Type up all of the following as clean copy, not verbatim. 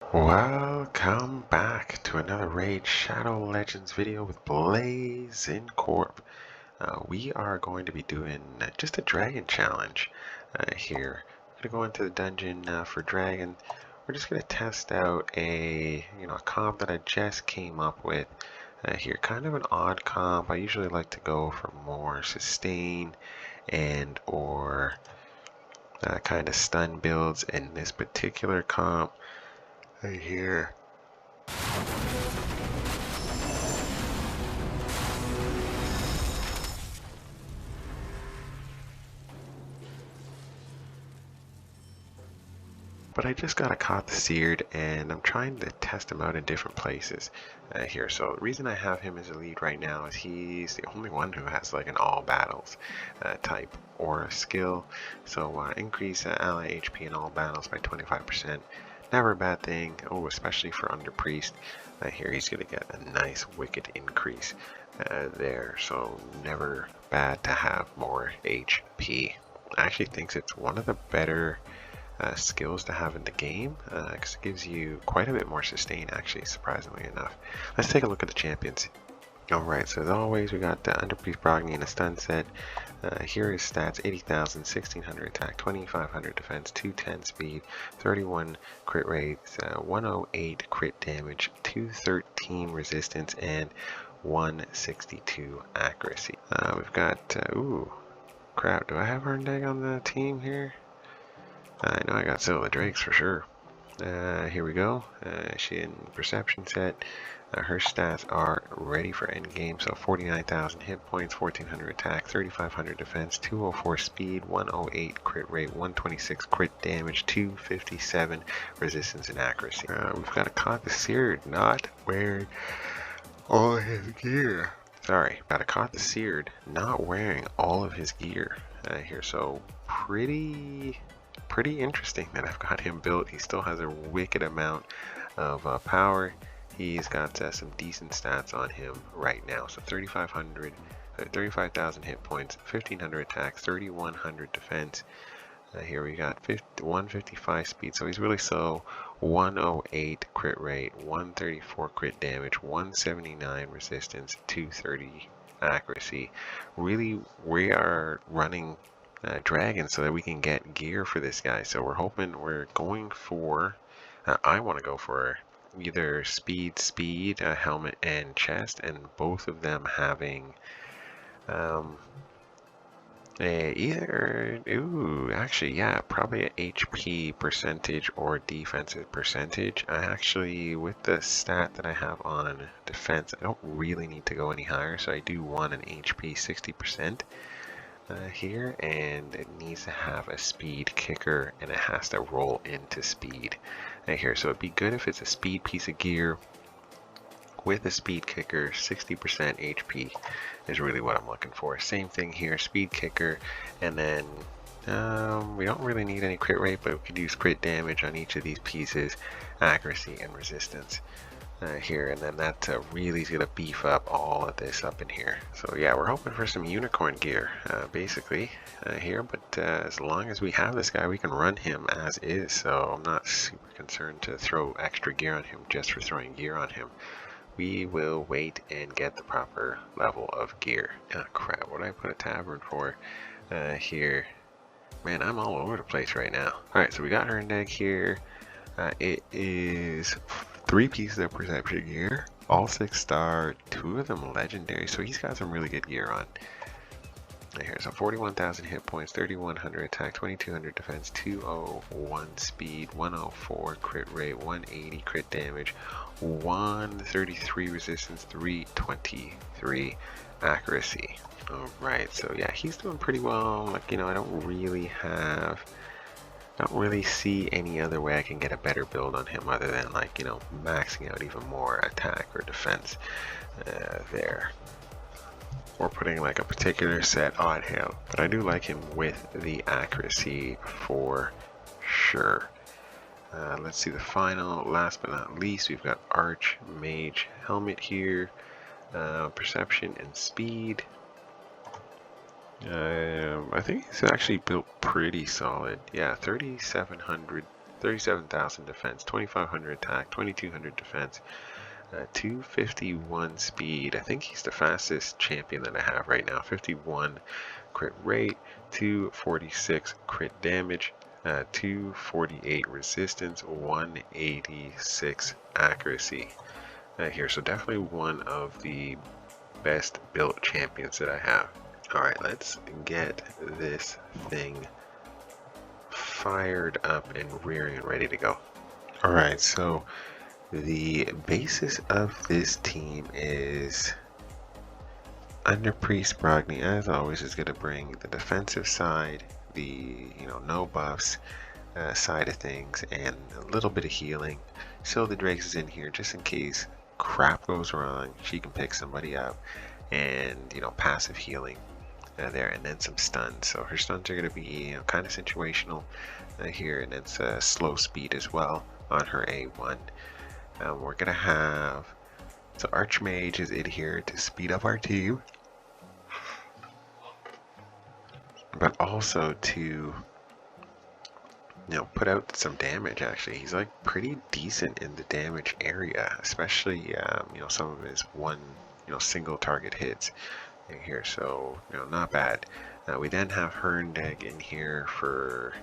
Welcome back to another Raid Shadow Legends video with Blazing Corp. We are going to be doing just a dragon challenge here. We're going to go into the dungeon for dragon. We're just going to test out a comp that I just came up with here. Kind of an odd comp. I usually like to go for more sustain and or kind of stun builds. In this particular comp right here, but I just got a caught the seared and I'm trying to test him out in different places here. So the reason I have him as a lead right now is he's the only one who has like an all battles type or a skill. So increase ally HP in all battles by 25%. Never a bad thing. Oh, especially for under priest. Here he's going to get a nice wicked increase there. So never bad to have more HP. I actually think it's one of the better skills to have in the game because it gives you quite a bit more sustain, actually, surprisingly enough. Let's take a look at the champions. Alright, so as always, we got Under Priest Brogni and a stun set. Here is stats: 80,000, 1600 attack, 2500 defense, 210 speed, 31 crit rates, 108 crit damage, 213 resistance, and 162 accuracy. We've got, ooh, crap, do I have Herndeg on the team here? I know I got Zilla Drakes for sure. Here we go. She in perception set. Her stats are ready for endgame. So 49,000 hit points, 1400 attack, 3500 defense, 204 speed, 108 crit rate, 126 crit damage, 257 resistance and accuracy. We've got a caught the seared not wearing all his gear. Sorry, got a caught the seared not wearing all of his gear here. So pretty interesting that I've got him built. He still has a wicked amount of power. He's got some decent stats on him right now. So 35,000 hit points, 1500 attack, 3100 defense. Here we got 155 speed, so he's really slow. 108 crit rate, 134 crit damage, 179 resistance, 230 accuracy. Really, we are running dragon so that we can get gear for this guy. So we're going for I want to go for either speed, helmet and chest, and both of them having probably an HP percentage or defensive percentage. I actually, with the stat that I have on defense, I don't really need to go any higher, so I do want an HP 60% here, and it needs to have a speed kicker and it has to roll into speed here. So it'd be good if it's a speed piece of gear with a speed kicker. 60% HP is really what I'm looking for. Same thing here, speed kicker, and then we don't really need any crit rate, but we could use crit damage on each of these pieces, accuracy and resistance here, and then that really is going to beef up all of this up in here. So yeah, we're hoping for some unicorn gear basically here, but as long as we have this guy, we can run him as is, so I'm not super concerned to throw extra gear on him just for throwing gear on him. We will wait and get the proper level of gear. Oh crap, what did I put a tavern for here? Man, I'm all over the place right now. Alright, so we got Herndeg here. It is 3 pieces of perception gear, all 6-star, 2 of them legendary, so he's got some really good gear on. Here, so 41,000 hit points, 3,100 attack, 2,200 defense, 201 speed, 104 crit rate, 180 crit damage, 133 resistance, 323 accuracy. Alright, so yeah, he's doing pretty well. Like, I don't really see any other way I can get a better build on him other than maxing out even more attack or defense there, or putting like a particular set on him. But I do like him with the accuracy for sure. Let's see the final. Last but not least, we've got Arch Mage helmet here, perception and speed. I think he's actually built pretty solid. Yeah, 3,700 37,000 defense, 2,500 attack, 2,200 defense, 251 speed. I think he's the fastest champion that I have right now. 51 crit rate, 246 crit damage, 248 resistance, 186 accuracy here. So definitely one of the best built champions that I have. Alright, let's get this thing fired up and rearing and ready to go. Alright, so the basis of this team is under Priest Brogni, as always, is going to bring the defensive side, the no buffs side of things, and a little bit of healing. So the Drakes is in here just in case crap goes wrong. She can pick somebody up, and passive healing there, and then some stuns. So her stuns are going to be kind of situational here, and it's slow speed as well on her A1. We're going to have, so Archmage is in here to speed up our team, but also to put out some damage. Actually, he's like pretty decent in the damage area, especially some of his one single target hits in here, so not bad. We then have Herndeg in here for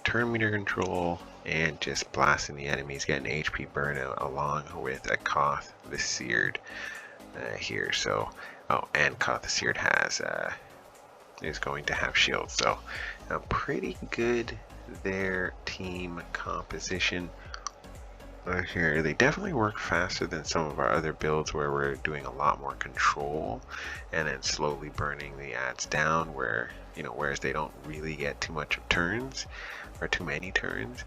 turn meter control and just blasting the enemies, getting HP burnout, along with a Koth the Seared here. So and Koth the Seared has is going to have shields, so pretty good their team composition here. They definitely work faster than some of our other builds where we're doing a lot more control and then slowly burning the ads down, where whereas they don't really get too much of turns or too many turns,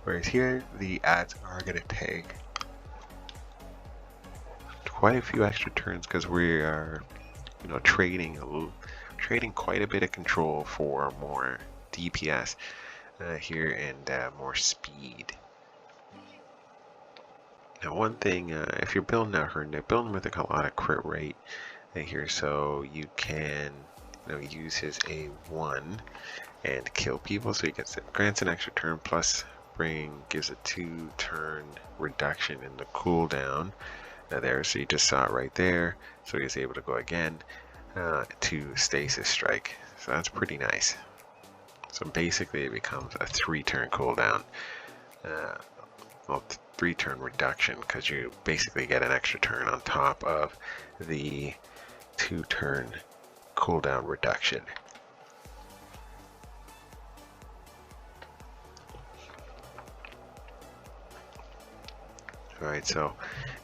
whereas here the ads are going to take quite a few extra turns because we are trading quite a bit of control for more DPS here and more speed. Now one thing, if you're building out Herndeg, building with a lot of crit rate here, so you can use his A1 and kill people, so he grants an extra turn, plus gives a 2-turn reduction in the cooldown there, so you just saw it right there, so he's able to go again to stasis strike, so that's pretty nice. So basically it becomes a 3-turn cooldown, well, 3-turn reduction, because you basically get an extra turn on top of the 2-turn cooldown reduction. Alright, so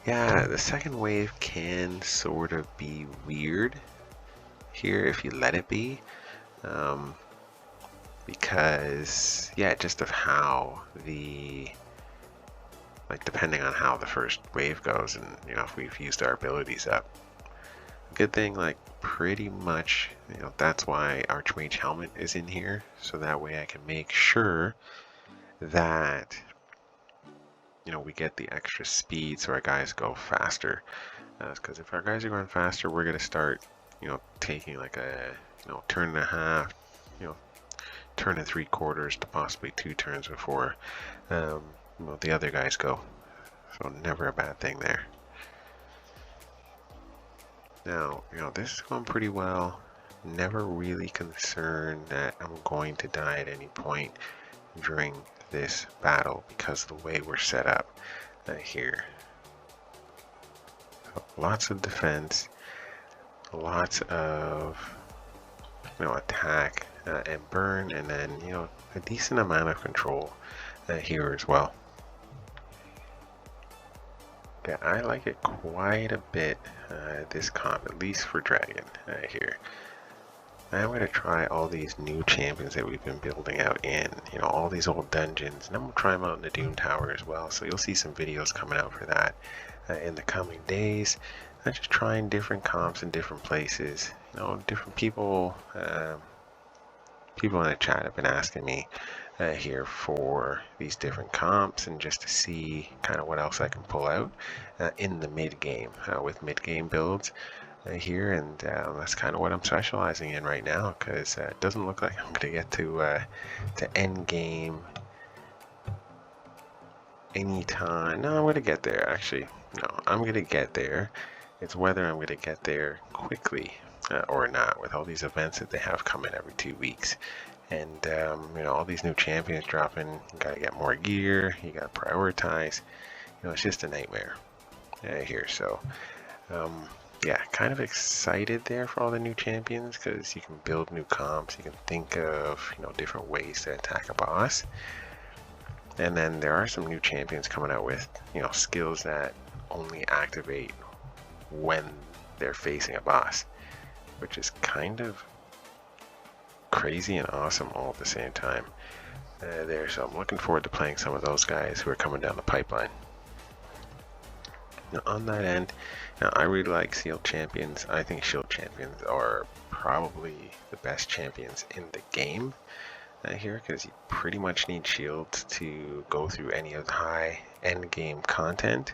yeah, the second wave can sort of be weird here if you let it be, because just of how depending on how the first wave goes, and if we've used our abilities up. Good thing, pretty much that's why Archmage Helmet is in here, so that way I can make sure that we get the extra speed so our guys go faster, because if our guys are going faster, we're going to start taking like a turn and a half, turn and 3/4 to possibly 2 turns before the other guys go. So never a bad thing there. Now this is going pretty well. Never really concerned that I'm going to die at any point during this battle because of the way we're set up here. So lots of defense, lots of attack and burn, and then a decent amount of control here as well. Yeah, I like it quite a bit, this comp, at least for Dragon here. I'm going to try all these new champions that we've been building out in, all these old dungeons, and I'm going to try them out in the Doom Tower as well, so you'll see some videos coming out for that in the coming days. I'm just trying different comps in different places. Different people, people in the chat have been asking me here for these different comps, and just to see kind of what else I can pull out in the mid-game with mid-game builds here, and that's kind of what I'm specializing in right now, because it doesn't look like I'm going to get to end game anytime. No, I'm going to get there, actually. No, I'm going to get there. It's whether I'm going to get there quickly or not, with all these events that they have coming every 2 weeks. And, you know, all these new champions dropping. You got to get more gear. You got to prioritize. You know, it's just a nightmare here. So, yeah, kind of excited there for all the new champions, because you can build new comps. You can think of, you know, different ways to attack a boss. And then there are some new champions coming out with, you know, skills that only activate when they're facing a boss, which is kind of crazy and awesome all at the same time there. So I'm looking forward to playing some of those guys who are coming down the pipeline. Now on that end, now I really like shield champions. I think shield champions are probably the best champions in the game here, because you pretty much need shields to go through any of the high end game content.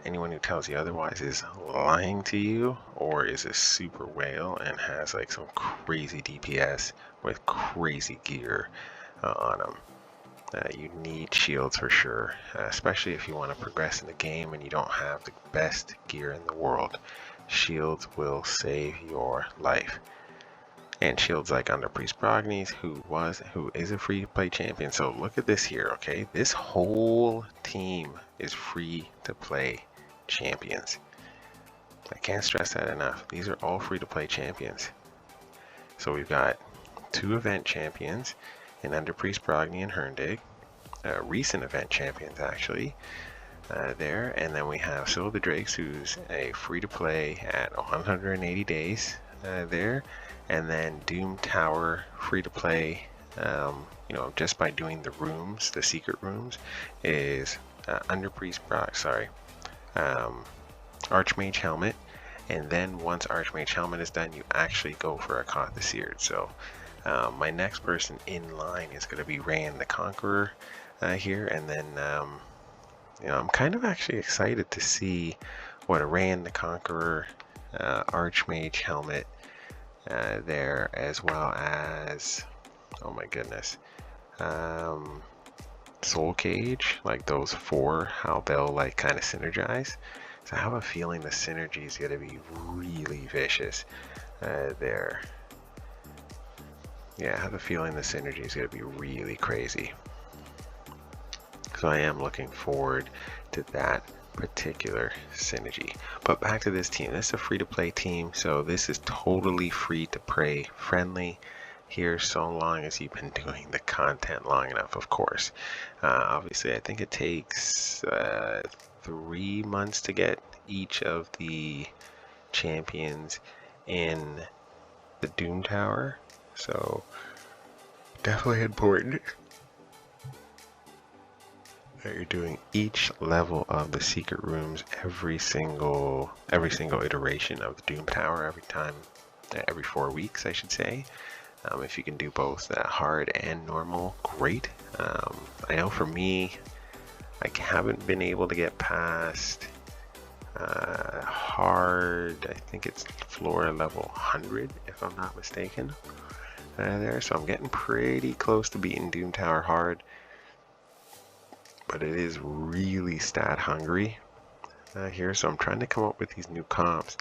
Anyone who tells you otherwise is lying to you, or is a super whale and has like some crazy DPS with crazy gear on them. You need shields for sure, especially if you want to progress in the game and you don't have the best gear in the world. Shields will save your life. And shields like Under Priest Brognies, who is a free to play champion. So look at this here, okay? This whole team is free to play champions. I can't stress that enough. These are all free to play champions. So we've got 2 event champions in Under Priest Brogni and Herndig, recent event champions actually there. And then we have Syl the Drakes, who's a free to play at 180 days there. And then Doom Tower, free to play, you know, just by doing the rooms, the secret rooms, is Under Priest Archmage Helmet. And then once Archmage Helmet is done, you actually go for a Akath the Seared. So my next person in line is going to be Rayan the Conqueror here. And then, you know, I'm kind of actually excited to see what a Rayan the Conqueror, Archmage Helmet, there, as well as, oh my goodness, Soul Cage, like those 4, how they'll like kind of synergize. So I have a feeling the synergy is going to be really vicious there. Yeah, I have a feeling the synergy is going to be really crazy. So I am looking forward to that particular synergy. But back to this team. This is a free to play team, so this is totally free to play friendly here, so long as you've been doing the content long enough, of course. Obviously I think it takes 3 months to get each of the champions in the Doom Tower, so definitely important that you're doing each level of the secret rooms every single iteration of the Doom Tower, every 4 weeks, I should say. If you can do both hard and normal, great. I know for me, I haven't been able to get past hard. I think it's floor level 100, if I'm not mistaken, there. So I'm getting pretty close to beating Doom Tower hard. But it is really stat hungry here, so I'm trying to come up with these new comps,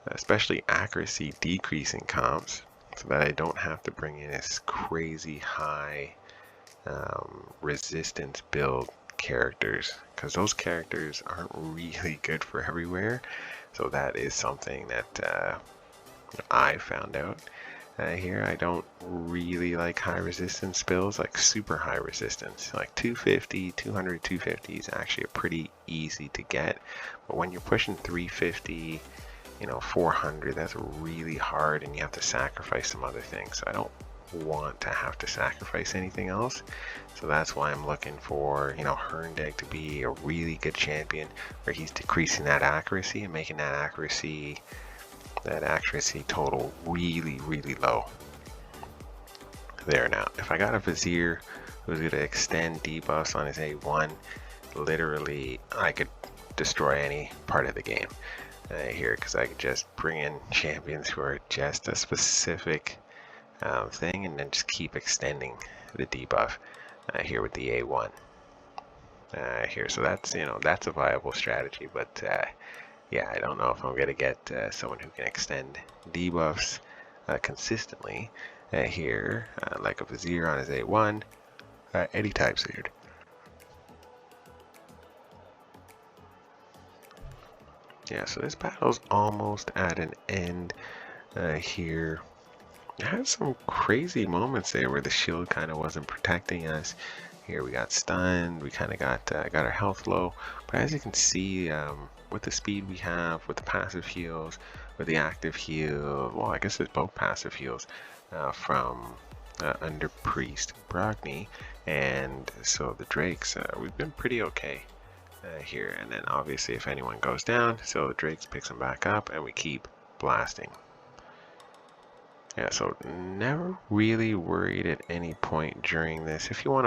especially accuracy decreasing comps, so that I don't have to bring in this crazy high resistance build characters, because those characters aren't really good for everywhere. So that is something that I found out here. I don't really like high resistance builds, like super high resistance, like 250, 200, 250 is actually pretty easy to get. But when you're pushing 350, you know, 400, that's really hard, and you have to sacrifice some other things. So I don't want to have to sacrifice anything else. So that's why I'm looking for, you know, Herndig to be a really good champion, where he's decreasing that accuracy and making that accuracy total really, really low. There. Now, if I got a Vizier who's going to extend debuffs on his A1, literally I could destroy any part of the game here, because I could just bring in champions who are just a specific thing, and then just keep extending the debuff here with the A1. here. So that's, that's a viable strategy. But yeah, I don't know if I'm gonna get someone who can extend debuffs consistently here, like a Vizier on his A1, any type seared. Yeah, so this battle's almost at an end here. It had some crazy moments there where the shield kind of wasn't protecting us. Here we got stunned, we kind of got our health low, but as you can see, with the speed we have, with the passive heals, with the active heal, well, I guess it's both passive heals from under Priest Brogni, and so the Drakes, we've been pretty okay here. And then obviously if anyone goes down, so the Drakes picks them back up, and we keep blasting. Yeah, so never really worried at any point during this. If you want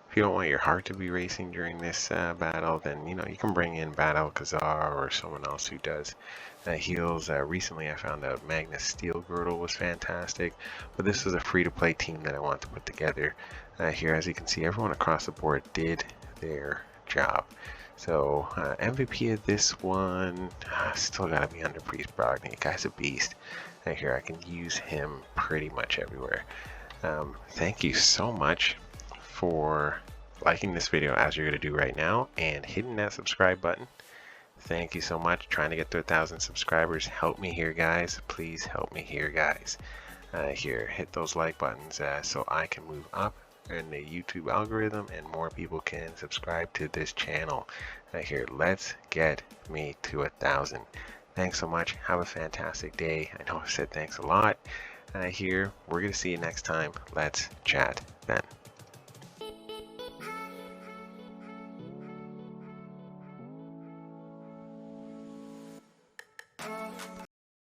if you don't want your heart to be racing during this battle, then you can bring in Bad Alcazar or someone else who does heals. Recently I found out Magnus Steel Girdle was fantastic, but this was a free-to-play team that I want to put together. Here, as you can see, everyone across the board did their job. So MVP of this one, still gotta be under Priest Brogni. The guy's a beast. Here, I can use him pretty much everywhere. Thank you so much for liking this video, as you're gonna do right now, and hitting that subscribe button. Thank you so much. Trying to get to 1,000 subscribers. Help me here, guys. Please help me here, guys. Here, hit those like buttons so I can move up in the YouTube algorithm and more people can subscribe to this channel. Here, let's get me to 1,000. Thanks so much. Have a fantastic day. I know I said thanks a lot. Here, we're gonna see you next time. Let's chat then.